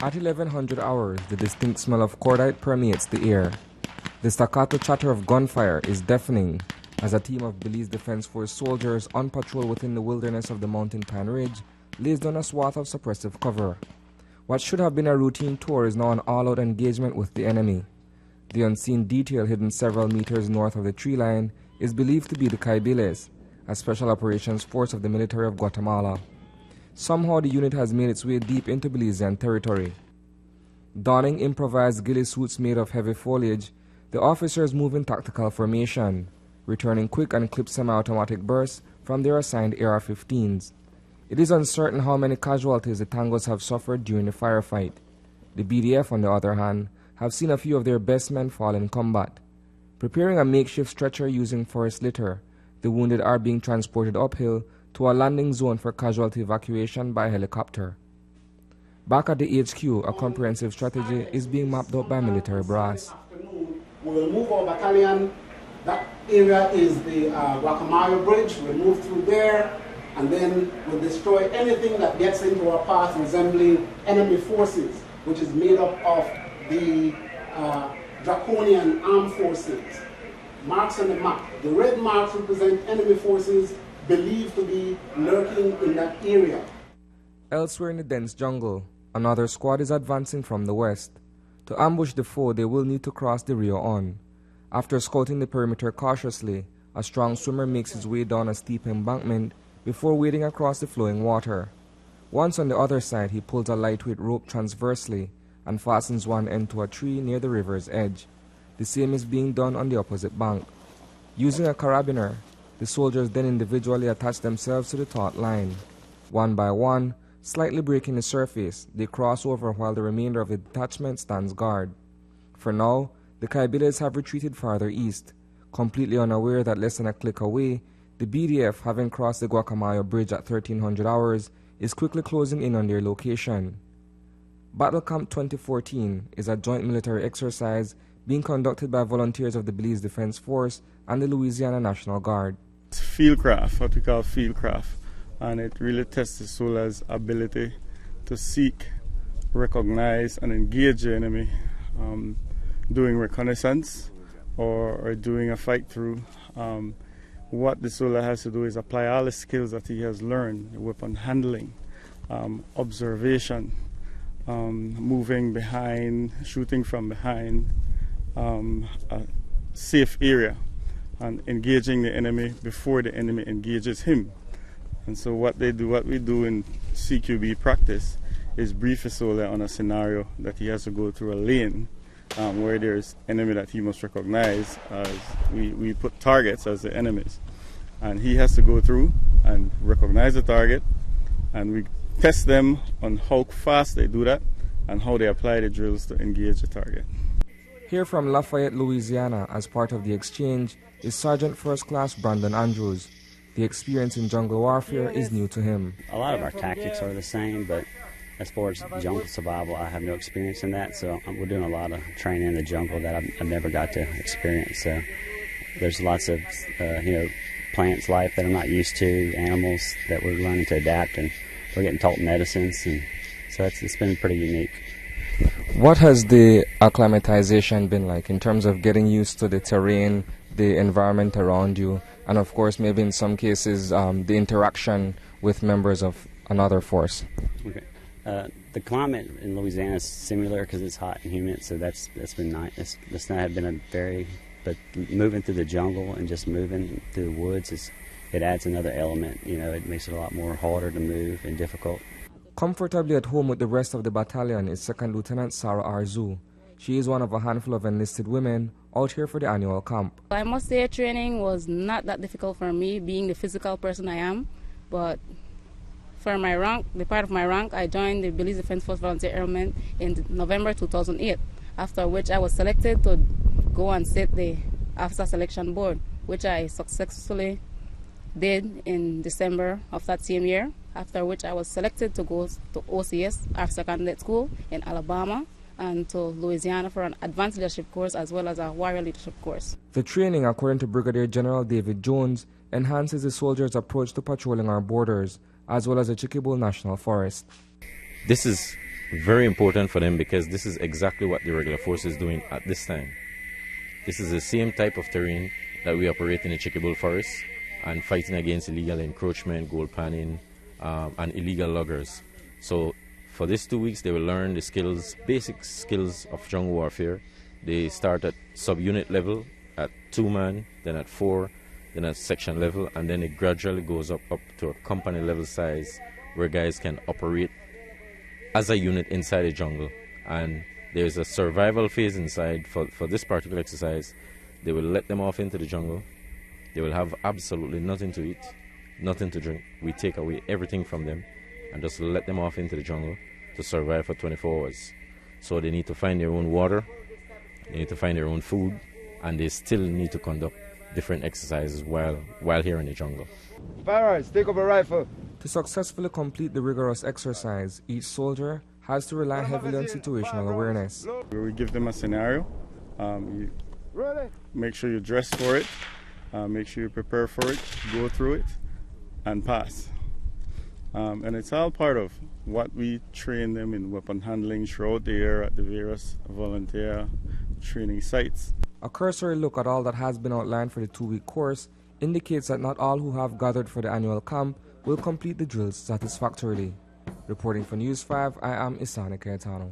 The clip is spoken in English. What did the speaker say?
At 1100 hours, the distinct smell of cordite permeates the air. The staccato chatter of gunfire is deafening as a team of Belize Defense Force soldiers on patrol within the wilderness of the Mountain Pine Ridge lays down a swath of suppressive cover. What should have been a routine tour is now an all-out engagement with the enemy. The unseen detail hidden several meters north of the tree line is believed to be the Caibiles, a special operations force of the military of Guatemala. Somehow the unit has made its way deep into Belizean territory. Donning improvised ghillie suits made of heavy foliage, the officers move in tactical formation, returning quick and clipped semi-automatic bursts from their assigned AR-15s. It is uncertain how many casualties the Tangos have suffered during the firefight. The BDF, on the other hand, have seen a few of their best men fall in combat. Preparing a makeshift stretcher using forest litter, the wounded are being transported uphill to a landing zone for casualty evacuation by helicopter. Back at the HQ, a comprehensive strategy is being mapped out by military brass. We will move our battalion. That area is the Guacamayo Bridge. We'll move through there, and then we'll destroy anything that gets into our path resembling enemy forces, which is made up of the draconian armed forces. Marks on the map. The red marks represent enemy forces believed to be lurking in that area. Elsewhere in the dense jungle, another squad is advancing from the west. To ambush the foe, they will need to cross the Rio On. After scouting the perimeter cautiously, a strong swimmer makes his way down a steep embankment before wading across the flowing water. Once on the other side, he pulls a lightweight rope transversely and fastens one end to a tree near the river's edge. The same is being done on the opposite bank. Using a carabiner, the soldiers then individually attach themselves to the taut line. One by one, slightly breaking the surface, they cross over while the remainder of the detachment stands guard. For now, the Caibiles have retreated farther east, completely unaware that less than a click away, the BDF, having crossed the Guacamayo Bridge at 1300 hours, is quickly closing in on their location. Battle Camp 2014 is a joint military exercise being conducted by volunteers of the Belize Defense Force and the Louisiana National Guard. It's fieldcraft, what we call fieldcraft, and it really tests the soldier's ability to seek, recognize, and engage the enemy, doing reconnaissance or doing a fight through. What the soldier has to do is apply all the skills that he has learned: weapon handling, observation, moving behind, shooting from behind, a safe area, and engaging the enemy before the enemy engages him. And so what we do in CQB practice is brief a soldier on a scenario that he has to go through a lane where there's enemy that he must recognize as we put targets as the enemies. And he has to go through and recognize the target, and we test them on how fast they do that and how they apply the drills to engage the target. Here from Lafayette, Louisiana, as part of the exchange, is Sergeant First Class Brandon Andrews. The experience in jungle warfare is new to him. A lot of our tactics are the same, but as far as jungle survival, I have no experience in that, so we're doing a lot of training in the jungle that I've never got to experience. So there's lots of, plants life that I'm not used to, animals that we're learning to adapt, and we're getting taught medicines, and so it's been pretty unique. What has the acclimatization been like in terms of getting used to the terrain, the environment around you, and of course maybe in some cases the interaction with members of another force? Okay. The climate in Louisiana is similar because it's hot and humid, so that's been nice. It's not been but moving through the jungle and just moving through the woods it adds another element. It makes it a lot more harder to move and difficult. Comfortably at home with the rest of the battalion is Second Lieutenant Sarah Arzu. She is one of a handful of enlisted women out here for the annual camp. I must say training was not that difficult for me, being the physical person I am, but for my rank, the part of my rank, I joined the Belize Defense Force Volunteer Airmen in November 2008, after which I was selected to go and sit the officer selection board, which I successfully did in December of that same year, after which I was selected to go to OCS, Officer Candidate School in Alabama, and to Louisiana for an advanced leadership course as well as a warrior leadership course. The training, according to Brigadier General David Jones, enhances the soldiers' approach to patrolling our borders, as well as the Chiquibul National Forest. This is very important for them because this is exactly what the regular force is doing at this time. This is the same type of terrain that we operate in the Chickabul Forest and fighting against illegal encroachment, gold panning, and illegal loggers. So for these 2 weeks, they will learn the skills, basic skills of jungle warfare. They start at subunit level, at 2-man, then at 4, then at section level, and then it gradually goes up to a company level size where guys can operate as a unit inside the jungle. And there's a survival phase inside. For this particular exercise, they will let them off into the jungle. They will have absolutely nothing to eat, nothing to drink. We take away everything from them and just let them off into the jungle to survive for 24 hours. So they need to find their own water, they need to find their own food, and they still need to conduct different exercises while here in the jungle. Firearms, take up a rifle. To successfully complete the rigorous exercise, each soldier has to rely heavily on situational awareness. We give them a scenario. You make sure you dress for it. Make sure you prepare for it, go through it, and pass. And it's all part of what we train them in weapon handling throughout the year at the various volunteer training sites. A cursory look at all that has been outlined for the 2-week course indicates that not all who have gathered for the annual camp will complete the drills satisfactorily. Reporting for News 5, I am Isani Cayetano.